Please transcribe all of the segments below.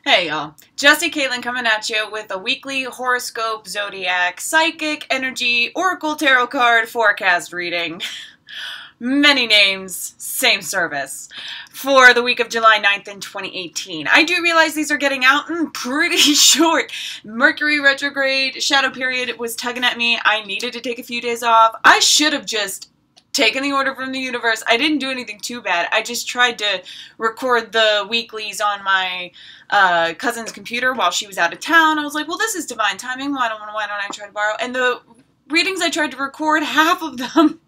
Hey y'all, Jesse Caitlin coming at you with a weekly horoscope, zodiac, psychic, energy, oracle tarot card forecast reading. Many names, same service. For the week of July 9th in 2018. I do realize these are getting out pretty short. Mercury retrograde, shadow period was tugging at me. I needed to take a few days off. I should have just taken the order from the universe. I didn't do anything too bad. I just tried to record the weeklies on my cousin's computer while she was out of town. I was like, well, this is divine timing. Why don't I try to borrow? And the readings I tried to record, half of them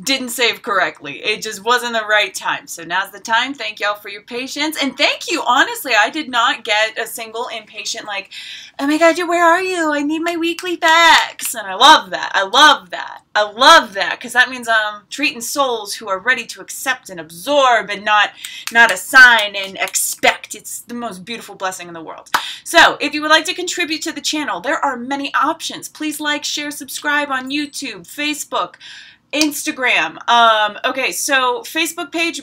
didn't save correctly. It just wasn't the right time. So now's the time. Thank y'all for your patience. And thank you. Honestly, I did not get a single impatient like, oh my God, where are you? I need my weekly facts. And I love that. I love that. I love that because that means I'm treating souls who are ready to accept and absorb and not assign and expect. It's the most beautiful blessing in the world. So if you would like to contribute to the channel, there are many options. Please like, share, subscribe on YouTube, Facebook, Instagram. Okay, so Facebook page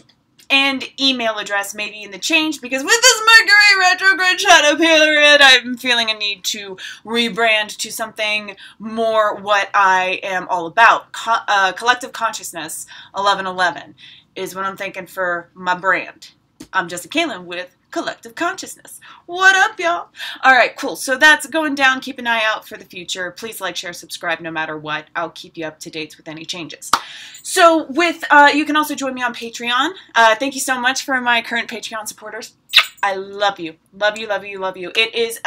and email address may be in the change because with this Mercury retrograde shadow period, I'm feeling a need to rebrand to something more what I am all about. Collective consciousness 1111 is what I'm thinking for my brand. I'm Jessica Caitlin with Collective Consciousness. What up, y'all? All right, cool. So that's going down. Keep an eye out for the future. Please like, share, subscribe no matter what. I'll keep you up to date with any changes. So with, you can also join me on Patreon. Thank you so much for my current Patreon supporters. I love you. Love you, love you, love you. It is,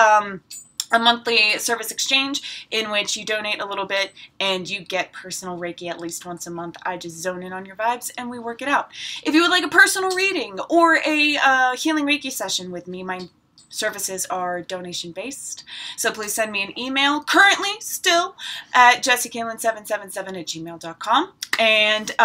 a monthly service exchange in which you donate a little bit and you get personal Reiki at least once a month. I just zone in on your vibes and we work it out. If you would like a personal reading or a healing Reiki session with me, my services are donation based. So please send me an email, currently still at jessiecaitlin777@gmail.com. And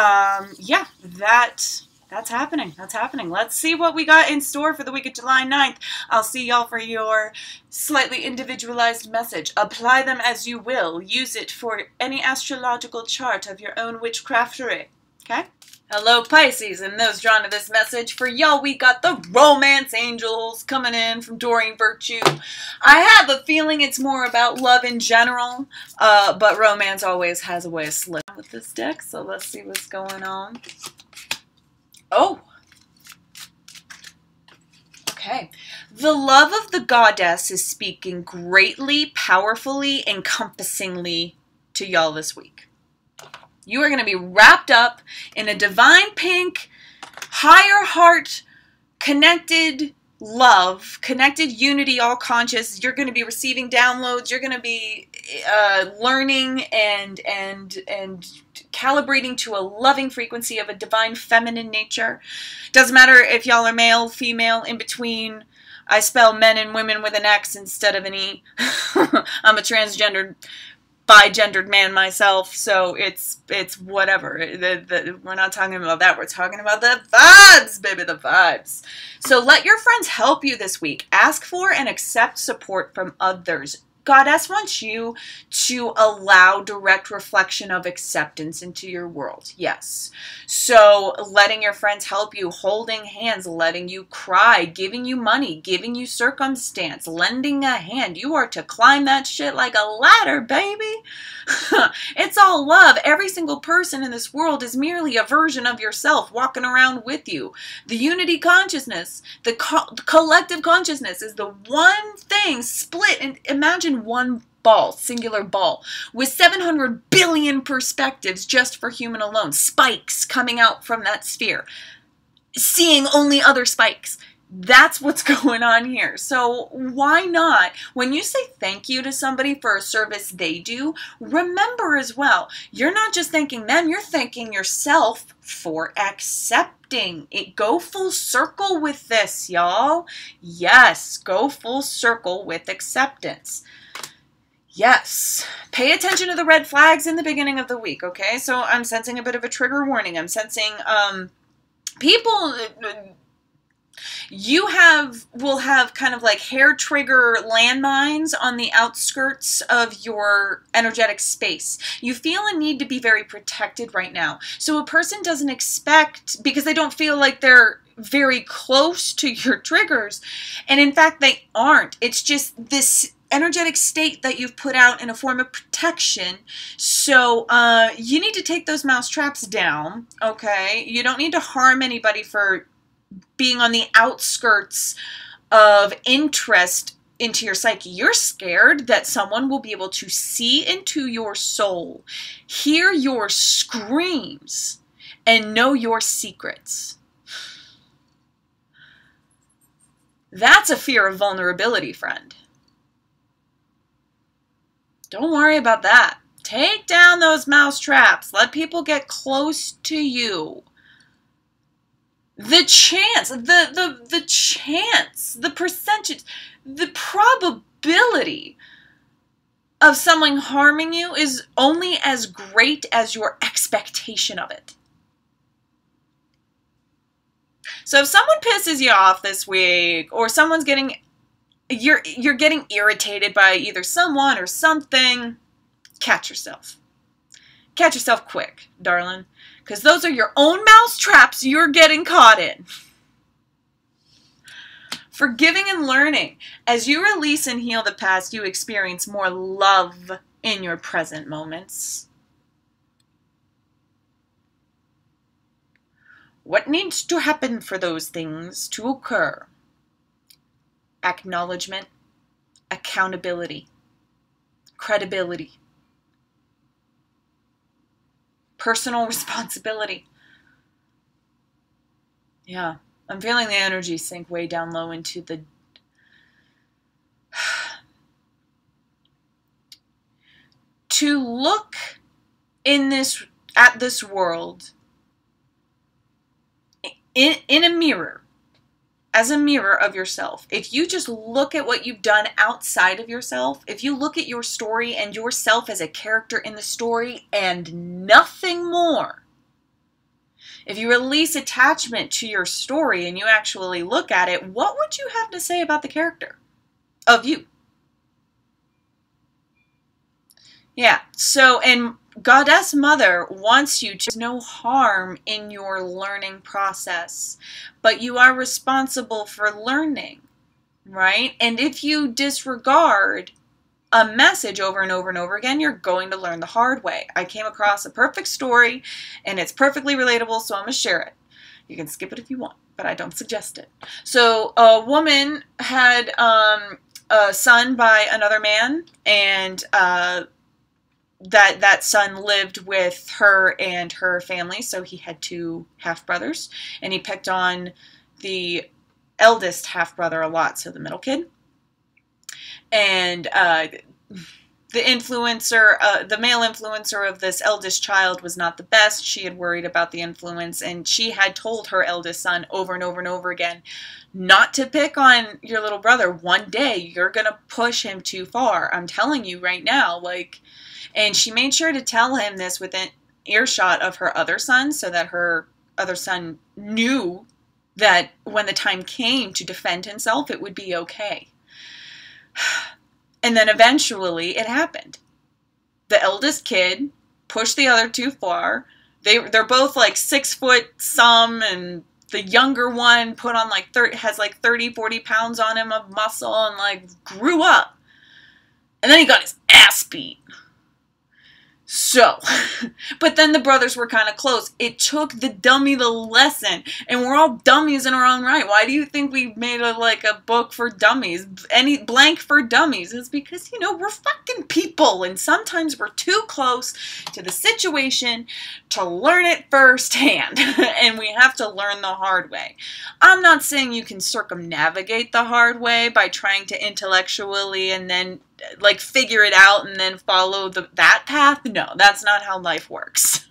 yeah, that's happening. That's happening. Let's see what we got in store for the week of July 9th. I'll see y'all for your slightly individualized message. Apply them as you will. Use it for any astrological chart of your own witchcraftery. Okay? Hello, Pisces, and those drawn to this message. For y'all, we got the romance angels coming in from Doreen Virtue. I have a feeling it's more about love in general, but romance always has a way of slipping with this deck, so let's see what's going on. Oh, okay. The love of the goddess is speaking greatly, powerfully, encompassingly to y'all this week. You are going to be wrapped up in a divine pink, higher heart, connected love, connected unity, all conscious. You're going to be receiving downloads. You're going to be learning and calibrating to a loving frequency of a divine feminine nature. Doesn't matter if y'all are male, female, in between. I spell men and women with an X instead of an E. I'm a transgendered, bi-gendered man myself, so it's whatever. We're not talking about that. We're talking about the vibes, baby, the vibes. So let your friends help you this week. Ask for and accept support from others. Goddess wants you to allow direct reflection of acceptance into your world. Yes. So letting your friends help you, holding hands, letting you cry, giving you money, giving you circumstance, lending a hand. You are to climb that shit like a ladder, baby. It's all love. Every single person in this world is merely a version of yourself walking around with you. The unity consciousness, the collective consciousness is the one thing split. And imagine one ball, singular ball, with 700 billion perspectives just for human alone. Spikes coming out from that sphere. Seeing only other spikes. That's what's going on here. So why not, when you say thank you to somebody for a service they do, remember as well, you're not just thanking them, you're thanking yourself for accepting it. Go full circle with this, y'all. Yes, go full circle with acceptance. Yes. Pay attention to the red flags in the beginning of the week, okay? So I'm sensing a bit of a trigger warning. I'm sensing people... You will have kind of like hair trigger landmines on the outskirts of your energetic space. You feel a need to be very protected right now. So a person doesn't expect, because they don't feel like they're very close to your triggers. And in fact, they aren't. It's just this energetic state that you've put out in a form of protection. So you need to take those mouse traps down, okay? You don't need to harm anybody for being on the outskirts of interest into your psyche. You're scared that someone will be able to see into your soul, hear your screams, and know your secrets. That's a fear of vulnerability, friend. Don't worry about that. Take down those mouse traps. Let people get close to you. The chance, the chance, the percentage, the probability of someone harming you is only as great as your expectation of it. So if someone pisses you off this week, or someone's getting, you're getting irritated by either someone or something, catch yourself. Catch yourself quick, darling, because those are your own mouse traps you're getting caught in. Forgiving and learning. As you release and heal the past, you experience more love in your present moments. What needs to happen for those things to occur? Acknowledgement, accountability, credibility, personal responsibility. Yeah, I'm feeling the energy sink way down low into the... To look at this world in a mirror, as a mirror of yourself. If you just look at what you've done outside of yourself, if you look at your story and yourself as a character in the story and nothing more, if you release attachment to your story and you actually look at it, what would you have to say about the character of you? Yeah, so, and Goddess Mother wants you to no harm in your learning process, but you are responsible for learning, right? And if you disregard a message over and over and over again, you're going to learn the hard way. I came across a perfect story, and it's perfectly relatable, so I'm going to share it. You can skip it if you want, but I don't suggest it. So a woman had a son by another man, and that son lived with her and her family, so he had two half-brothers, and he picked on the eldest half-brother a lot, so the middle kid. And the influencer, the male influencer of this eldest child was not the best. She had worried about the influence, and she had told her eldest son over and over and over again not to pick on your little brother. One day, you're going to push him too far. I'm telling you right now, like... And she made sure to tell him this within earshot of her other son, so that her other son knew that when the time came to defend himself, it would be okay. And then eventually it happened. The eldest kid pushed the other too far. They're both like 6 foot some, and the younger one put on like 30, 40 pounds on him of muscle and like grew up. And then he got his ass beat. So, but then the brothers were kind of close. It took the dummy the lesson, and we're all dummies in our own right. Why do you think we made a book for dummies? Any blank for dummies? It's because, you know, we're fucking people, and sometimes we're too close to the situation to learn it firsthand, and we have to learn the hard way. I'm not saying you can circumnavigate the hard way by trying to intellectually and then like figure it out and then follow that path. No, that's not how life works.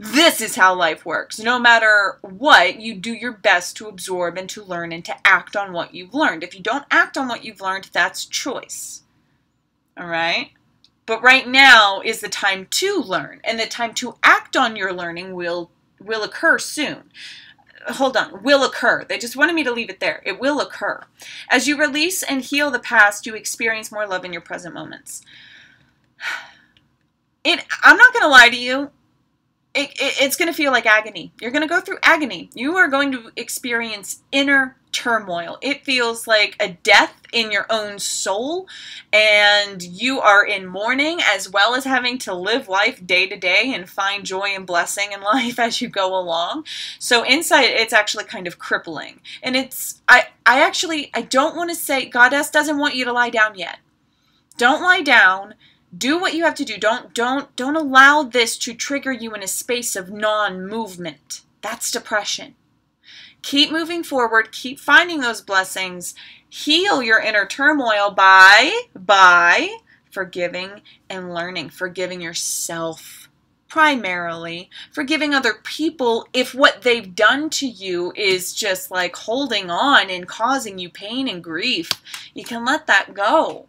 This is how life works. No matter what, you do your best to absorb and to learn and to act on what you've learned. If you don't act on what you've learned, that's choice. All right? But right now is the time to learn, and the time to act on your learning will occur soon. Hold on, will occur. They just wanted me to leave it there. It will occur. As you release and heal the past, you experience more love in your present moments. I'm not going to lie to you. it's going to feel like agony. You're going to go through agony. You are going to experience inner turmoil. It feels like a death in your own soul, and you are in mourning as well as having to live life day to day and find joy and blessing in life as you go along. So inside, it's actually kind of crippling. And I don't want to say, Goddess doesn't want you to lie down yet. Don't lie down. Do what you have to do. Don't allow this to trigger you in a space of non-movement. That's depression. Keep moving forward. Keep finding those blessings. Heal your inner turmoil by forgiving and learning. Forgiving yourself primarily. Forgiving other people if what they've done to you is just like holding on and causing you pain and grief. You can let that go.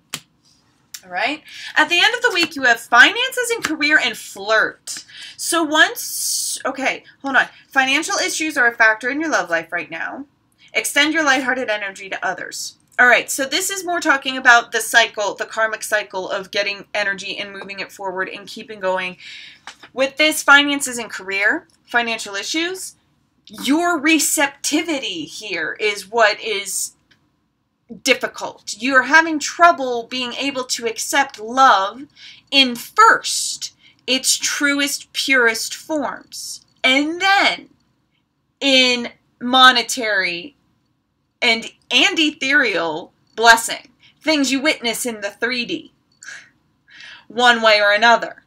All right. At the end of the week, you have finances and career and flirt. So okay, hold on. Financial issues are a factor in your love life right now. Extend your lighthearted energy to others. All right. So this is more talking about the cycle, the karmic cycle of getting energy and moving it forward and keeping going. With this finances and career, financial issues, your receptivity here is what is difficult. You're having trouble being able to accept love in first its truest, purest forms, and then in monetary and ethereal blessing, things you witness in the 3D, one way or another.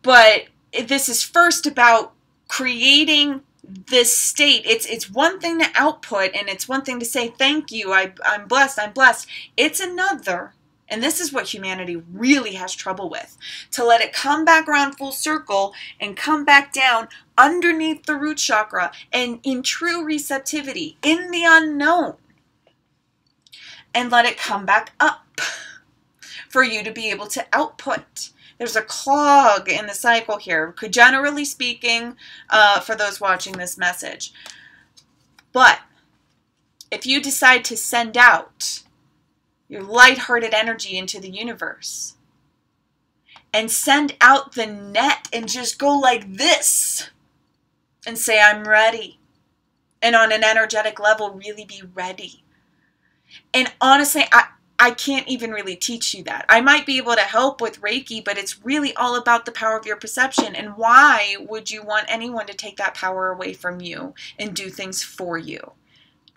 But this is first about creating this state. It's one thing to output, and it's one thing to say, thank you, I'm blessed, I'm blessed. It's another, and this is what humanity really has trouble with, to let it come back around full circle and come back down underneath the root chakra and in true receptivity, in the unknown, and let it come back up for you to be able to output. There's a clog in the cycle here, generally speaking, for those watching this message. But if you decide to send out your lighthearted energy into the universe and send out the net and just go like this and say, I'm ready. And on an energetic level, really be ready. And honestly, I can't even really teach you that. I might be able to help with Reiki, but it's really all about the power of your perception. And why would you want anyone to take that power away from you and do things for you?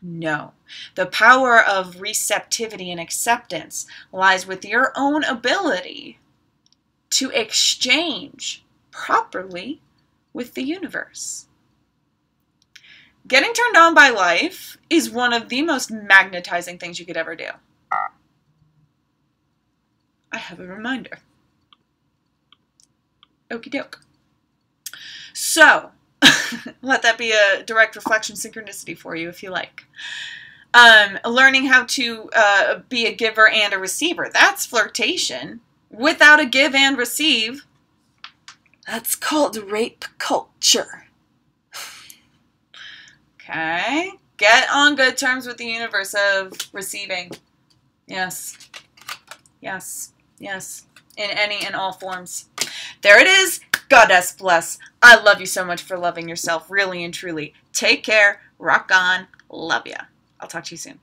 No. The power of receptivity and acceptance lies with your own ability to exchange properly with the universe. Getting turned on by life is one of the most magnetizing things you could ever do. I have a reminder. Okie doke. So, let that be a direct reflection synchronicity for you if you like. Learning how to be a giver and a receiver. That's flirtation. Without a give and receive, that's called rape culture. Okay. Get on good terms with the universe of receiving. Yes. Yes. Yes. In any and all forms. There it is. Goddess bless. I love you so much for loving yourself, really and truly. Take care. Rock on. Love ya. I'll talk to you soon.